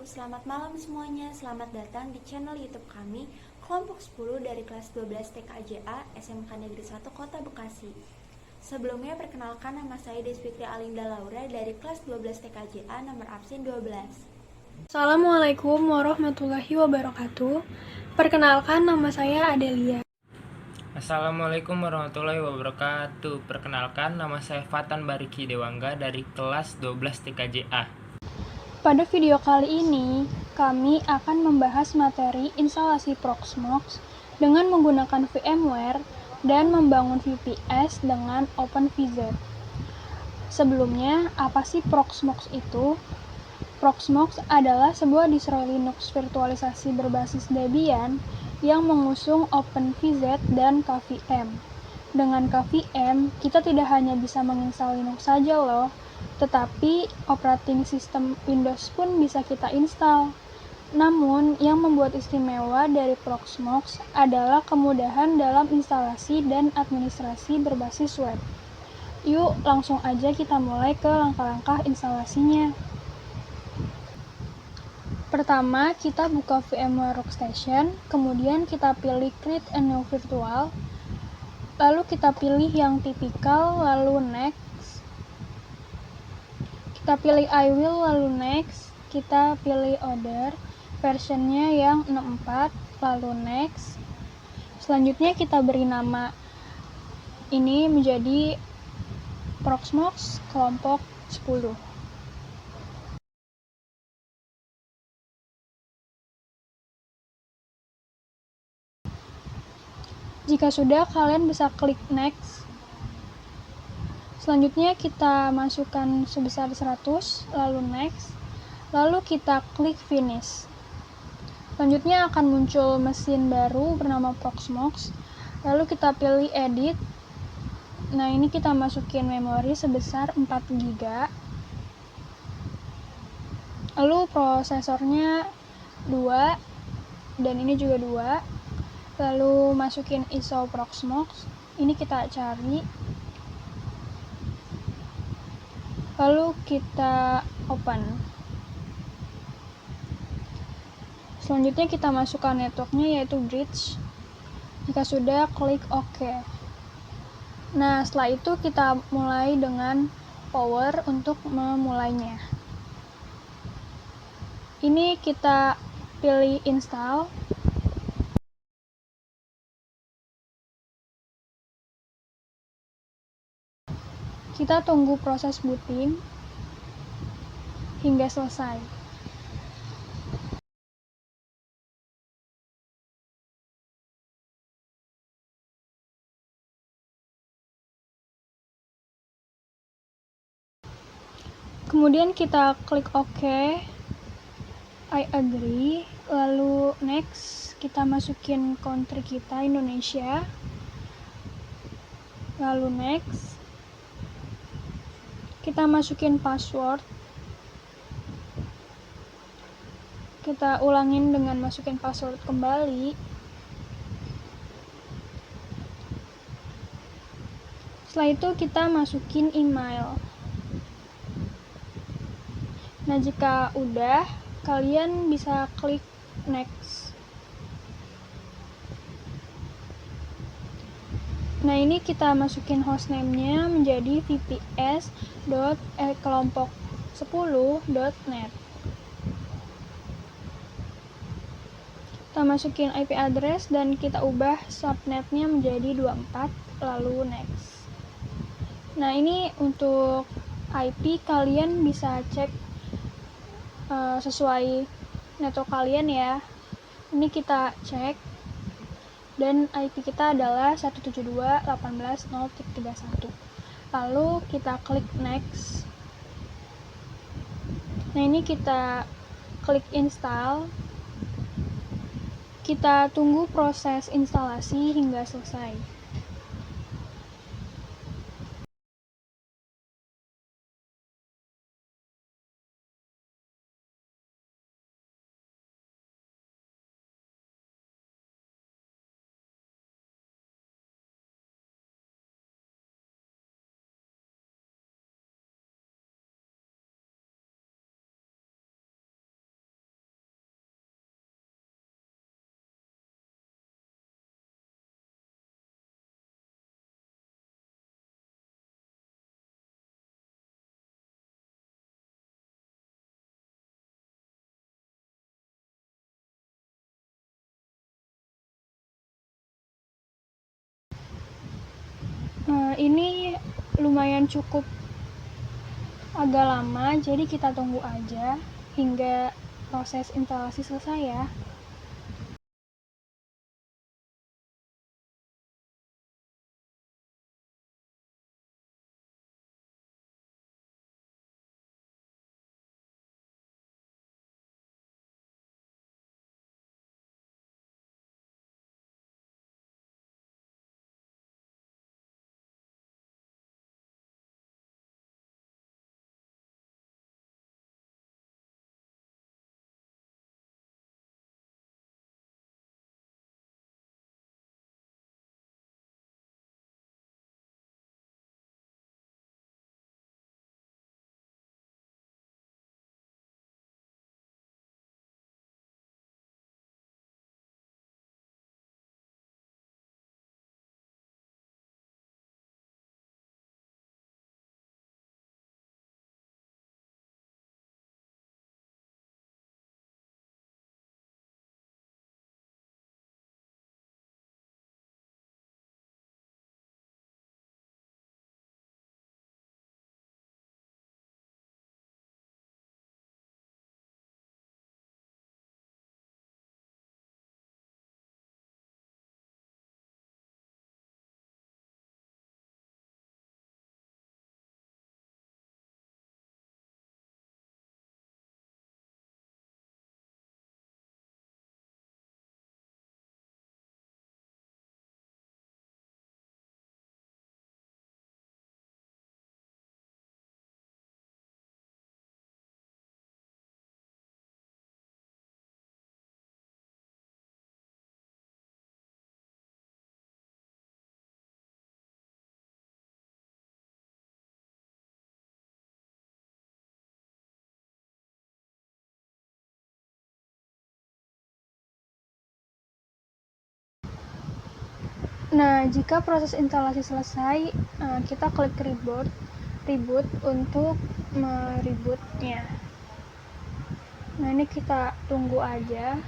Selamat malam semuanya. Selamat datang di channel YouTube kami, kelompok 10 dari kelas 12 TKJA SMK Negeri 1 Kota Bekasi. Sebelumnya perkenalkan, nama saya Desfitri Alinda Laura dari kelas 12 TKJA nomor absen 12. Assalamualaikum warahmatullahi wabarakatuh. Perkenalkan, nama saya Adelia. Assalamualaikum warahmatullahi wabarakatuh. Perkenalkan, nama saya Fatan Bariki Dewangga dari kelas 12 TKJA. Pada video kali ini, kami akan membahas materi instalasi Proxmox dengan menggunakan VMware dan membangun VPS dengan OpenVZ. Sebelumnya, apa sih Proxmox itu? Proxmox adalah sebuah distro Linux virtualisasi berbasis Debian yang mengusung OpenVZ dan KVM. Dengan KVM, kita tidak hanya bisa menginstal Linux saja loh, tetapi operating system Windows pun bisa kita install. Namun, yang membuat istimewa dari Proxmox adalah kemudahan dalam instalasi dan administrasi berbasis web. Yuk, langsung aja kita mulai ke langkah-langkah instalasinya. Pertama, kita buka VMware Workstation, kemudian kita pilih Create a New Virtual, lalu kita pilih yang tipikal, lalu Next. Kita pilih I will, lalu Next. Kita pilih Other, versionnya yang 64, lalu Next. Selanjutnya kita beri nama ini menjadi Proxmox kelompok 10. Jika sudah, kalian bisa klik Next. Selanjutnya kita masukkan sebesar 100, lalu Next. Lalu kita klik Finish. Selanjutnya akan muncul mesin baru bernama Proxmox. Lalu kita pilih Edit. Nah, ini kita masukin memori sebesar 4 GB. Lalu prosesornya 2, dan ini juga 2. Lalu masukin ISO Proxmox. Ini kita cari. Lalu kita open. Selanjutnya kita masukkan networknya yaitu bridge. Jika sudah, klik OK. Nah, setelah itu kita mulai dengan power untuk memulainya. Ini kita pilih install. Kita tunggu proses booting hingga selesai. Kemudian kita klik OK, I agree, lalu next, kita masukin country kita Indonesia, lalu next, kita masukin password, kita ulangin dengan masukin password kembali. Setelah itu kita masukin email. Nah, jika udah, kalian bisa klik next. Nah, ini kita masukin hostname-nya menjadi vps.kelompok10.net. Kita masukin IP address dan kita ubah subnetnya menjadi 24, lalu next. Nah, ini untuk IP kalian bisa cek sesuai network kalian ya. Ini kita cek, dan IP kita adalah 172.18.0.31. Lalu kita klik next. Nah, ini kita klik install. Kita tunggu proses instalasi hingga selesai. Ini lumayan cukup agak lama, jadi kita tunggu aja hingga proses instalasi selesai ya. Nah, jika proses instalasi selesai, kita klik reboot untuk merebootnya. Nah, ini kita tunggu aja.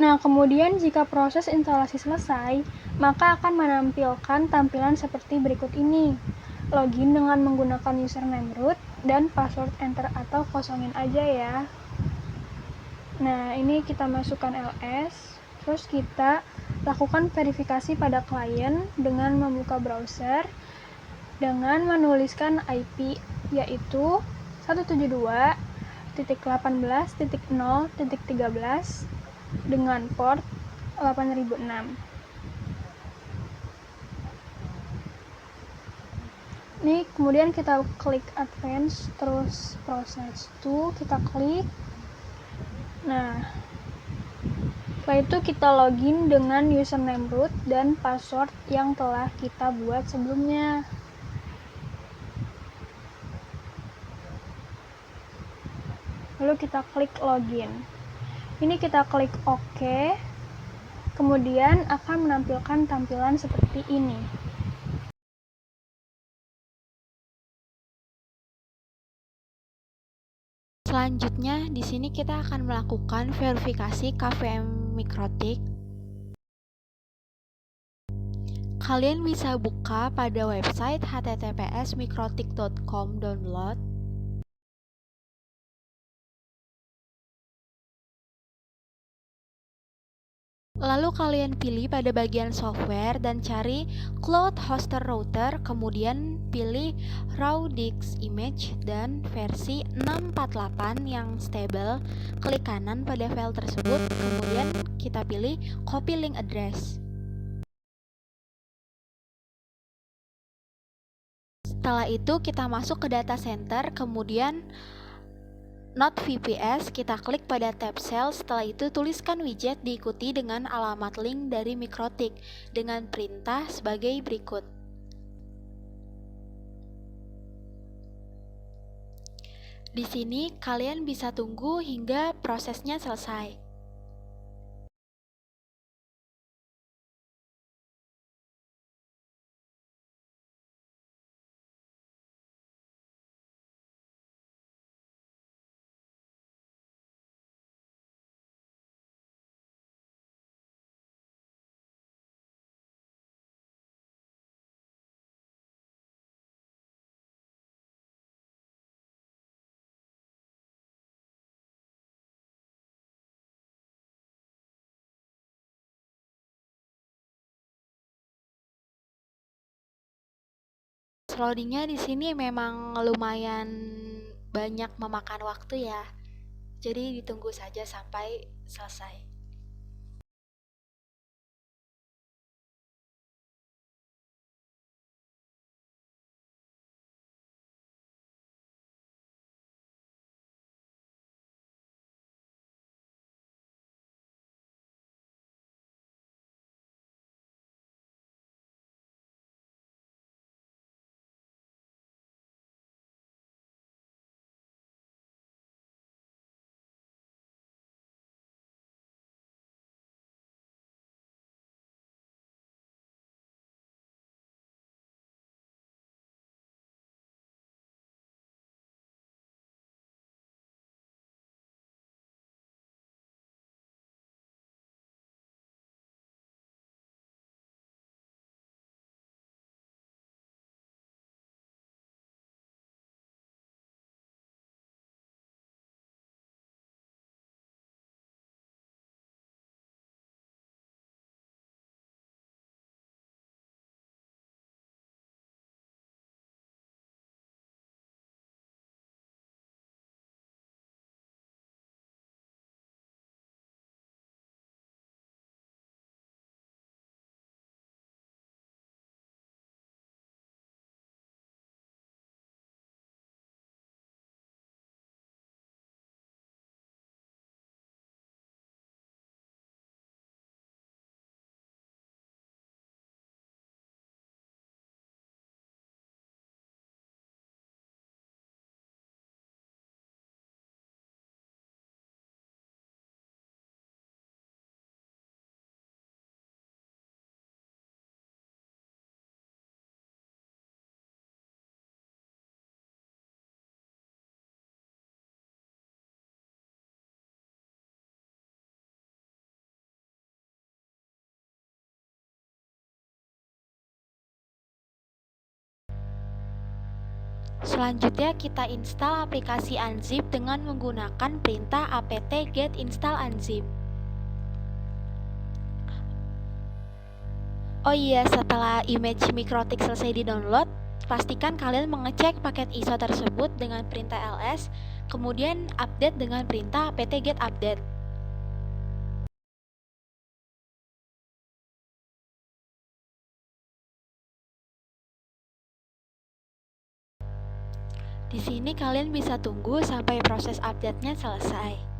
Nah, kemudian jika proses instalasi selesai, maka akan menampilkan tampilan seperti berikut ini. Login dengan menggunakan username root dan password enter atau kosongin aja ya. Nah, ini kita masukkan ls, terus kita lakukan verifikasi pada klien dengan membuka browser dengan menuliskan IP yaitu 172.18.0.13 dengan port 8006. Ini kemudian kita klik advance, terus proses to kita klik. Nah, setelah itu kita login dengan username root dan password yang telah kita buat sebelumnya. Lalu kita klik login. Ini kita klik OK, kemudian akan menampilkan tampilan seperti ini. Selanjutnya, di sini kita akan melakukan verifikasi KVM Mikrotik. Kalian bisa buka pada website https://mikrotik.com download. Lalu kalian pilih pada bagian software dan cari Cloud Hoster Router, kemudian pilih Raw Disk Image dan versi 648 yang stable. Klik kanan pada file tersebut, kemudian kita pilih Copy Link Address. Setelah itu kita masuk ke data center, kemudian Not VPS, kita klik pada tab Sales. Setelah itu tuliskan widget diikuti dengan alamat link dari Mikrotik dengan perintah sebagai berikut. Di sini kalian bisa tunggu hingga prosesnya selesai. Loadingnya di sini memang lumayan banyak memakan waktu ya. Jadi ditunggu saja sampai selesai. Selanjutnya kita install aplikasi Unzip dengan menggunakan perintah apt get install unzip. Oh iya, setelah image Mikrotik selesai di-download, pastikan kalian mengecek paket ISO tersebut dengan perintah ls, kemudian update dengan perintah apt get update. Di sini kalian bisa tunggu sampai proses update-nya selesai.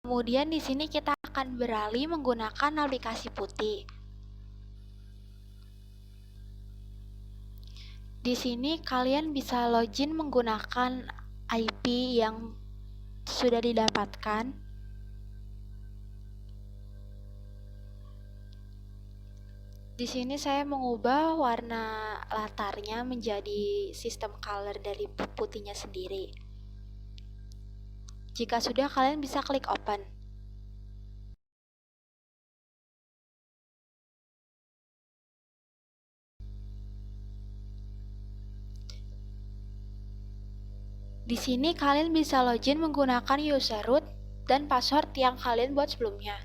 Kemudian di sini kita akan beralih menggunakan aplikasi putih. Di sini kalian bisa login menggunakan IP yang sudah didapatkan. Di sini saya mengubah warna latarnya menjadi sistem color dari putihnya sendiri. Jika sudah, kalian bisa klik open. Di sini kalian bisa login menggunakan user root dan password yang kalian buat sebelumnya.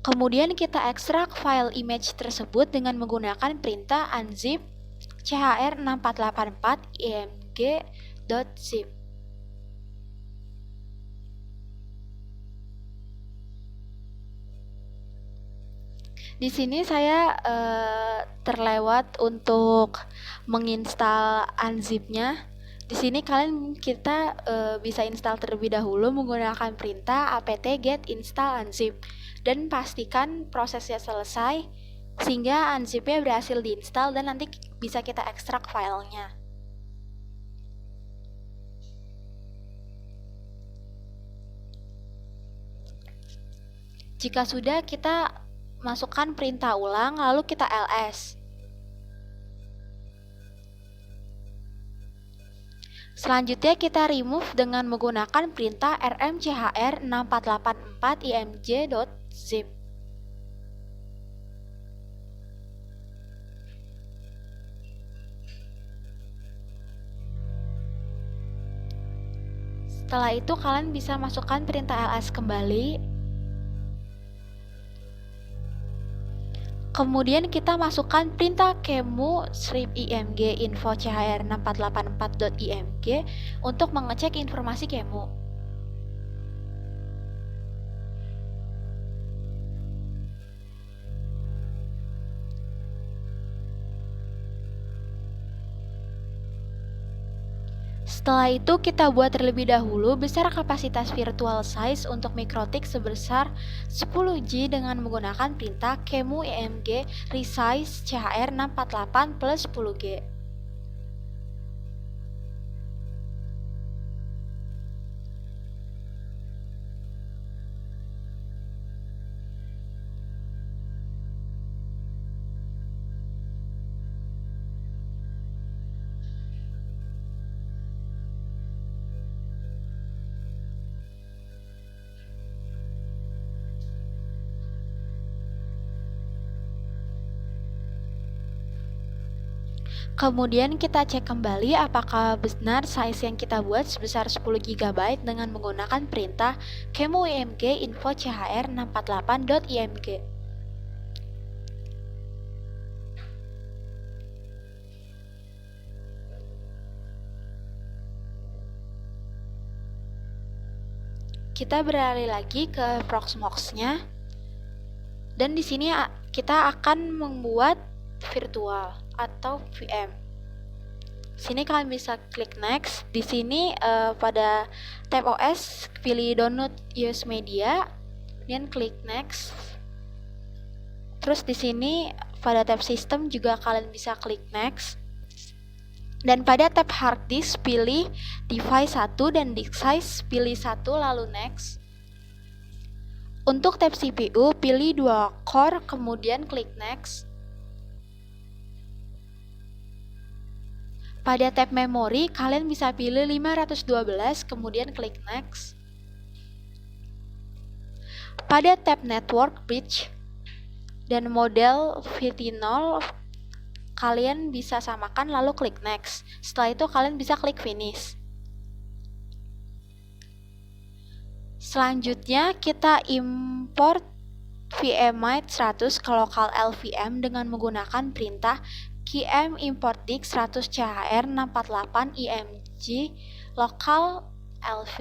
Kemudian kita ekstrak file image tersebut dengan menggunakan perintah unzip chr6484img.zip. Di sini saya terlewat untuk menginstal unzip-nya. Di sini kita bisa install terlebih dahulu menggunakan perintah apt get install unzip dan pastikan prosesnya selesai sehingga unzip-nya berhasil diinstal dan nanti bisa kita ekstrak filenya. Jika sudah, kita masukkan perintah ulang lalu kita ls. Selanjutnya kita remove dengan menggunakan perintah rmchr6484img.zip. Setelah itu kalian bisa masukkan perintah ls kembali. Kemudian kita masukkan perintah kemu strip img info chr6484.img untuk mengecek informasi kemu. Setelah itu kita buat terlebih dahulu besar kapasitas virtual size untuk mikrotik sebesar 10G dengan menggunakan perintah kemu img resize chr648 plus 10G. Kemudian kita cek kembali apakah benar size yang kita buat sebesar 10 GB dengan menggunakan perintah kemu img info chr648.img. Kita beralih lagi ke Proxmox-nya. Dan di sini kita akan membuat virtual atau VM. Sini kalian bisa klik next. Di sini pada tab OS pilih download use media, kemudian klik next. Terus di sini pada tab sistem juga kalian bisa klik next. Dan pada tab hard disk pilih device 1 dan disk size pilih 1 lalu next. Untuk tab CPU pilih 2 core kemudian klik next. Pada tab memori, kalian bisa pilih 512, kemudian klik next. Pada tab network bridge dan model VT0, kalian bisa samakan lalu klik next. Setelah itu kalian bisa klik finish. Selanjutnya kita import VMite 100 ke lokal LVM dengan menggunakan perintah km import disk 100 chr648 img local lv.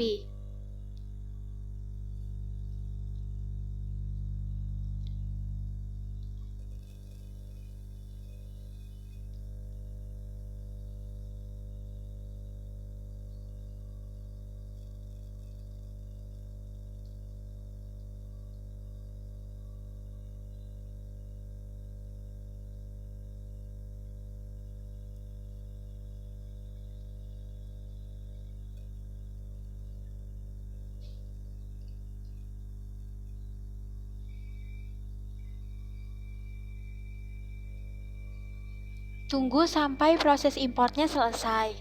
Tunggu sampai proses importnya selesai.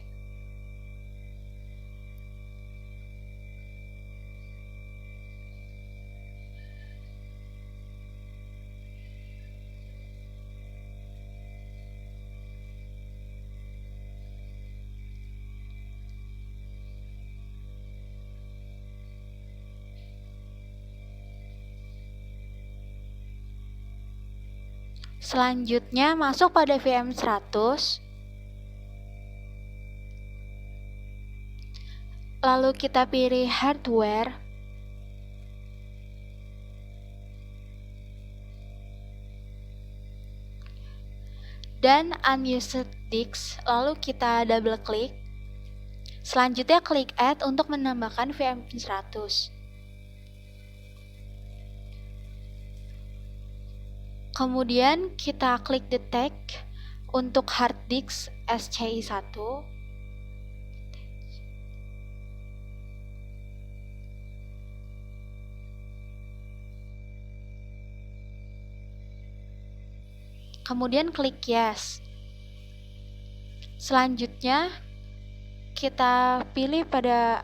Selanjutnya masuk pada VM100. Lalu kita pilih hardware. dan unused disk, lalu kita double klik. Selanjutnya klik add untuk menambahkan VM-pin 100. Kemudian kita klik detect untuk hard disk SCI1. Kemudian klik yes. Selanjutnya kita pilih pada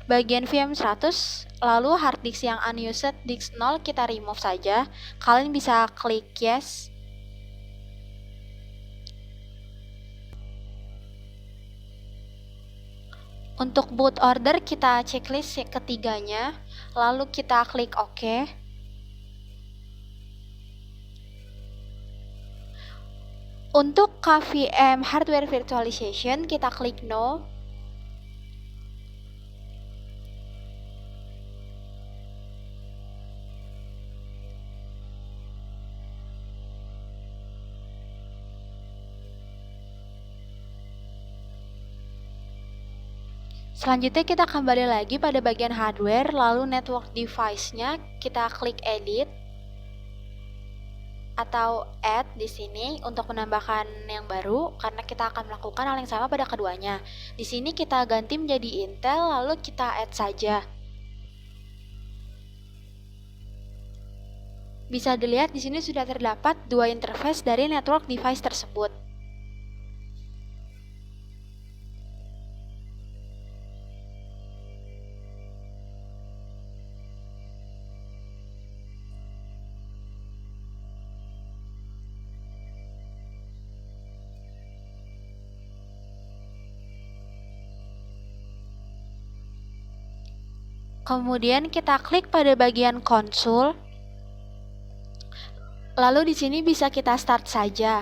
bagian VM100, lalu hard disk yang unused disk 0 kita remove saja. Kalian bisa klik yes. Untuk boot order kita checklist ketiganya, lalu kita klik OK. Untuk KVM hardware virtualization kita klik no. Selanjutnya kita kembali lagi pada bagian hardware, lalu network device-nya kita klik edit atau add di sini untuk menambahkan yang baru, karena kita akan melakukan hal yang sama pada keduanya. Di sini kita ganti menjadi Intel, lalu kita add saja. Bisa dilihat di sini sudah terdapat dua interface dari network device tersebut. Kemudian kita klik pada bagian konsol. Lalu di sini bisa kita start saja.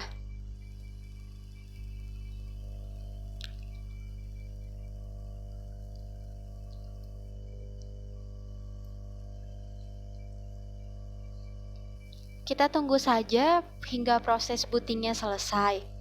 Kita tunggu saja hingga proses bootingnya selesai.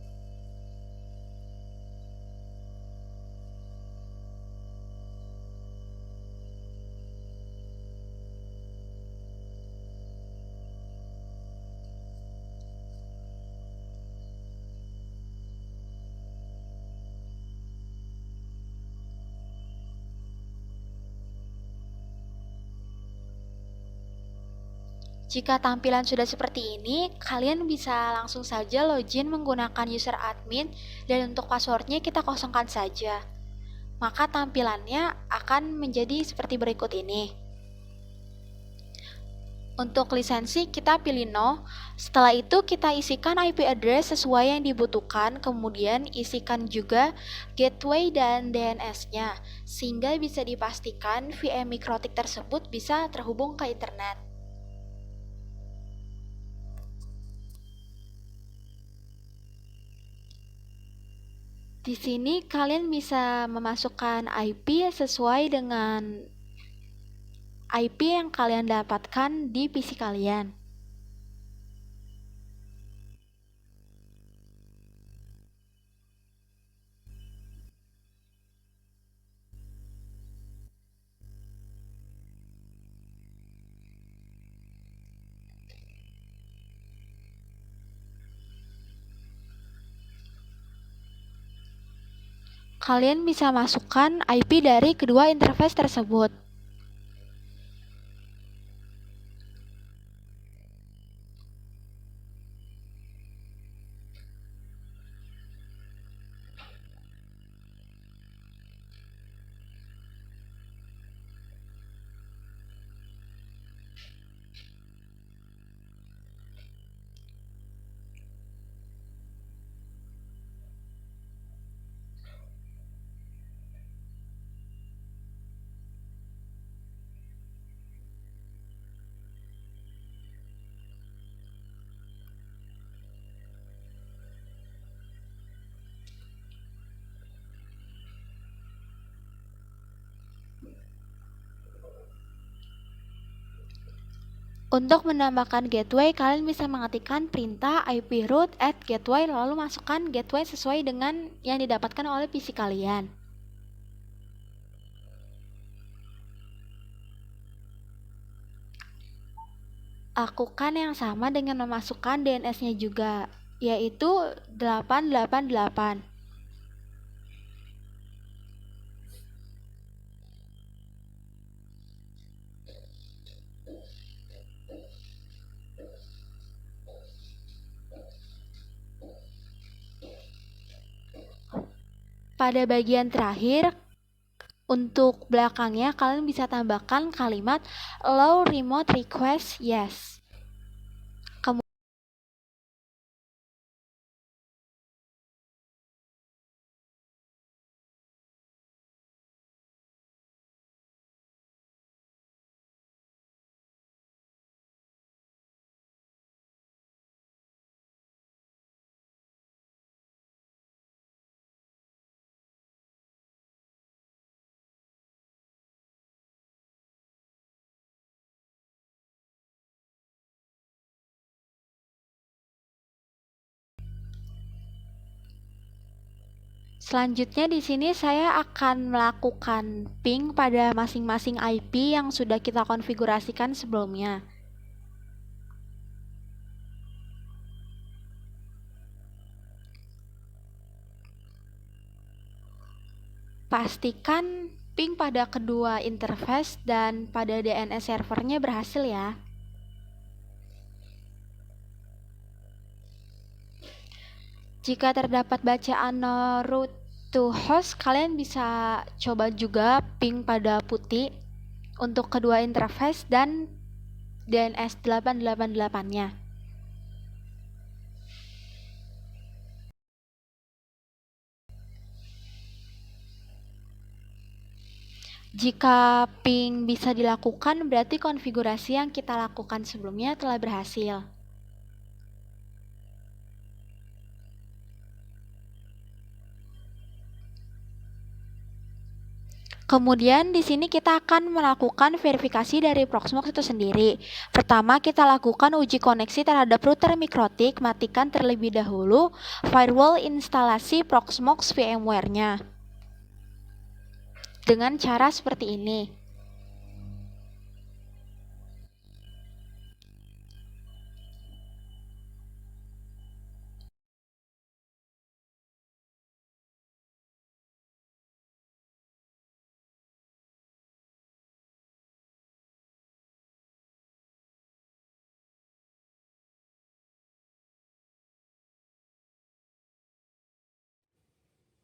Jika tampilan sudah seperti ini, kalian bisa langsung saja login menggunakan user admin dan untuk passwordnya kita kosongkan saja. Maka tampilannya akan menjadi seperti berikut ini. Untuk lisensi kita pilih no. Setelah itu kita isikan IP address sesuai yang dibutuhkan, kemudian isikan juga gateway dan DNS-nya sehingga bisa dipastikan VM Mikrotik tersebut bisa terhubung ke internet. Di sini kalian bisa memasukkan IP sesuai dengan IP yang kalian dapatkan di PC kalian. Kalian bisa masukkan IP dari kedua interface tersebut. Untuk menambahkan gateway, kalian bisa mengetikkan perintah IP root at gateway lalu masukkan gateway sesuai dengan yang didapatkan oleh PC kalian. Lakukan yang sama dengan memasukkan DNS-nya juga, yaitu 888. Pada bagian terakhir, untuk belakangnya kalian bisa tambahkan kalimat allow remote request yes. Selanjutnya di sini saya akan melakukan ping pada masing-masing IP yang sudah kita konfigurasikan sebelumnya. Pastikan ping pada kedua interface dan pada DNS servernya berhasil ya. Jika terdapat bacaan no route to host, kalian bisa coba juga ping pada putih untuk kedua interface dan DNS 888-nya. Jika ping bisa dilakukan, berarti konfigurasi yang kita lakukan sebelumnya telah berhasil. Kemudian di sini kita akan melakukan verifikasi dari Proxmox itu sendiri. Pertama, kita lakukan uji koneksi terhadap router mikrotik, matikan terlebih dahulu firewall instalasi Proxmox VMware-nya. Dengan cara seperti ini.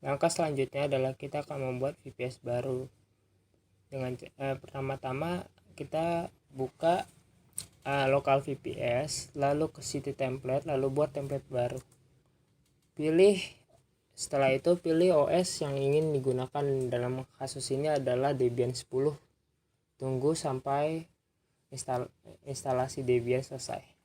Langkah selanjutnya adalah kita akan membuat VPS baru. Dengan pertama-tama kita buka local VPS, lalu ke city template, lalu buat template baru. Setelah itu pilih OS yang ingin digunakan. Dalam kasus ini adalah Debian 10. Tunggu sampai instalasi Debian selesai.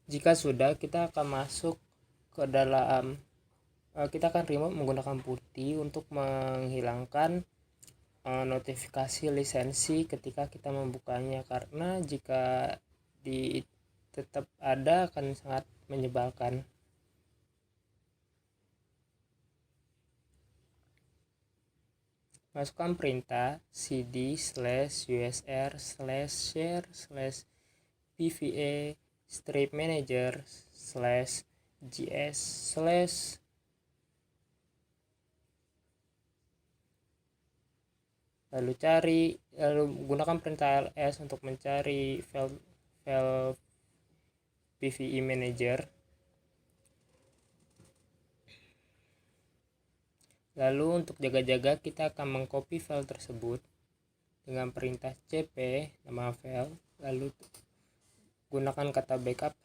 Jika sudah, kita akan masuk ke dalam kita akan remote menggunakan putih untuk menghilangkan notifikasi lisensi ketika kita membukanya, karena jika di tetap ada akan sangat menyebalkan. Masukkan perintah cd/usr/share/pva strip manager/gs/ lalu gunakan perintah ls untuk mencari file PVE manager. Lalu untuk jaga-jaga kita akan mengcopy file tersebut dengan perintah cp nama file, lalu gunakan kata backup.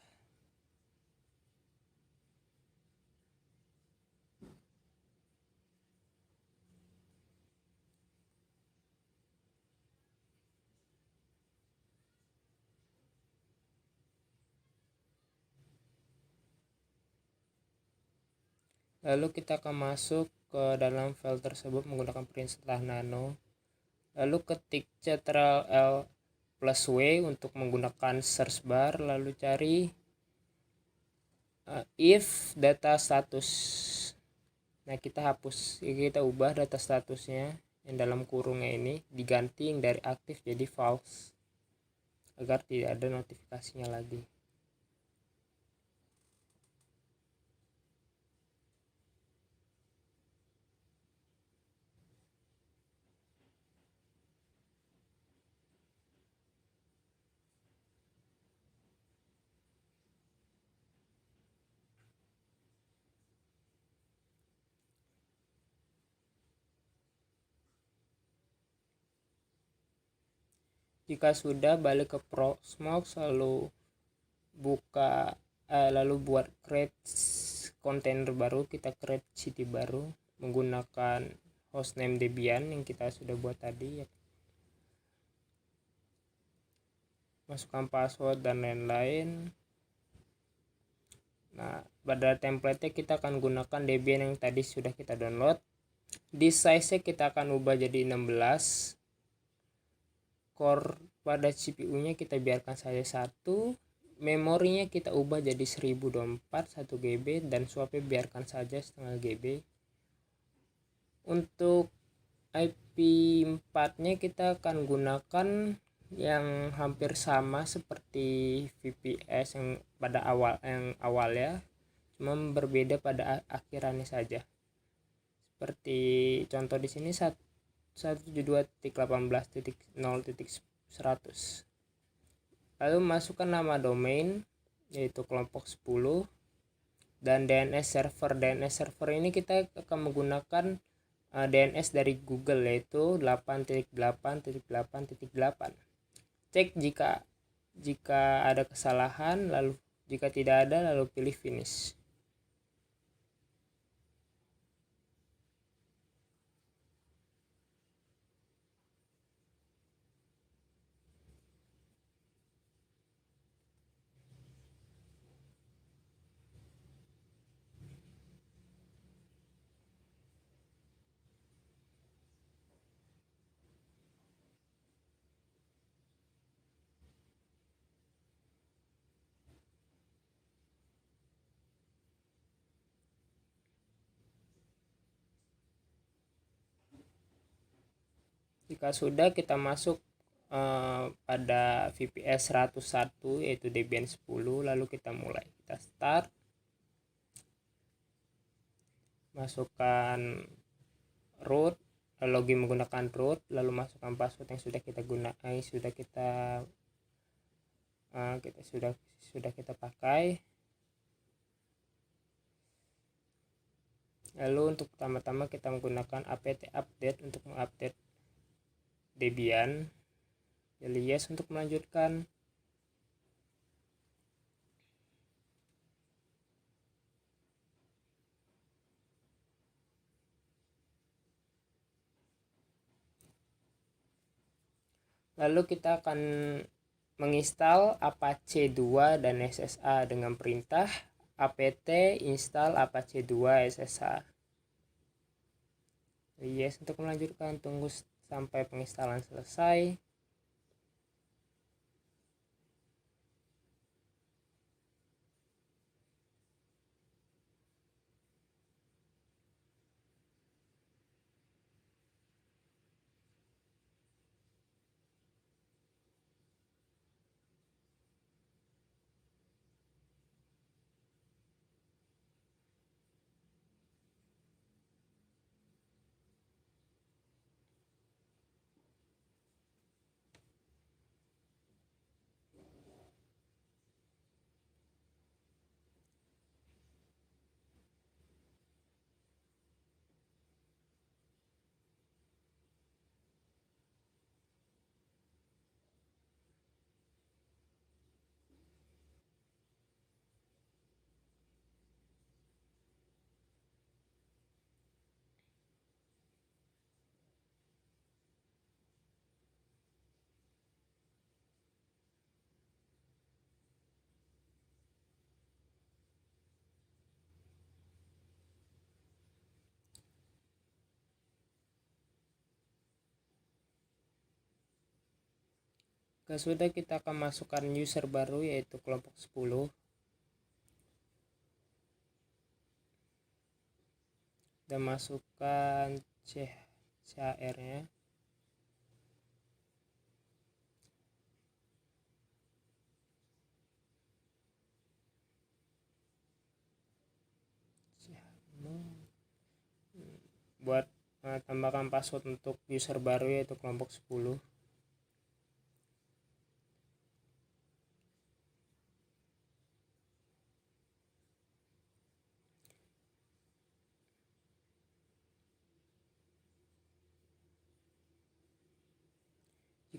Lalu kita akan masuk ke dalam file tersebut menggunakan perintah nano, lalu ketik Ctrl+W untuk menggunakan search bar, lalu cari if data status. Nah, kita ubah data statusnya yang dalam kurungnya ini diganti yang dari aktif jadi false agar tidak ada notifikasinya lagi. Jika sudah, balik ke Proxmox, lalu buat create container baru. Kita create city baru menggunakan hostname Debian yang kita sudah buat tadi. Masukkan password dan lain-lain. Nah, pada template kita akan gunakan Debian yang tadi sudah kita download. Di size kita akan ubah jadi 16. Core pada CPU-nya kita biarkan saja 1. Memorinya kita ubah jadi 1024 1 GB dan swapnya biarkan saja setengah GB. Untuk IP4 nya kita akan gunakan yang hampir sama seperti VPS yang awal ya, cuma berbeda pada akhirannya saja. Seperti contoh di sini 172.18.0.100. Lalu masukkan nama domain yaitu kelompok 10 dan DNS server. DNS server ini kita akan menggunakan DNS dari Google yaitu 8.8.8.8. Cek jika ada kesalahan, lalu jika tidak ada lalu pilih finish. Jika sudah, kita masuk pada VPS 101 yaitu Debian 10, lalu kita mulai. Kita start, masukkan root, login menggunakan root, lalu masukkan password yang sudah kita pakai. Lalu untuk pertama-tama kita menggunakan apt update untuk mengupdate Debian. Pilih yes untuk melanjutkan. Lalu kita akan menginstal Apache 2 dan SSA dengan perintah apt install Apache 2 SSA. Yes, untuk melanjutkan tunggu sampai penginstalan selesai. Sudah, kita akan masukkan user baru yaitu kelompok 10. Dan masukkan CHR-nya. Buat tambahkan password untuk user baru yaitu kelompok 10.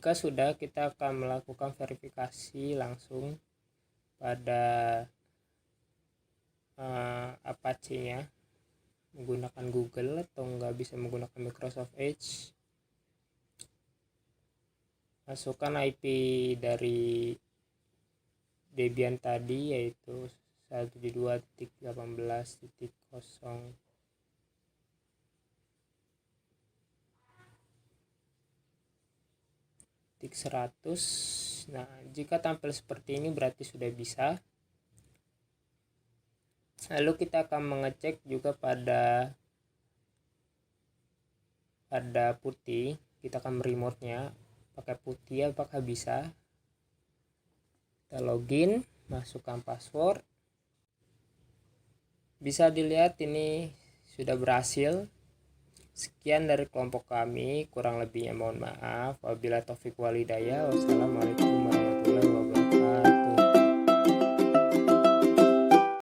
Jika sudah, kita akan melakukan verifikasi langsung pada Apache-nya menggunakan Google atau nggak bisa menggunakan Microsoft Edge. Masukkan IP dari Debian tadi yaitu 172.18.0 100. Nah, jika tampil seperti ini berarti sudah bisa. Lalu kita akan mengecek juga pada putih. Kita akan meremote-nya pakai putih apakah bisa. Kita login, masukkan password. Bisa dilihat ini sudah berhasil. Sekian dari kelompok kami, kurang lebihnya mohon maaf. Wabillahi taufik walhidayah. Wassalamualaikum warahmatullahi wabarakatuh.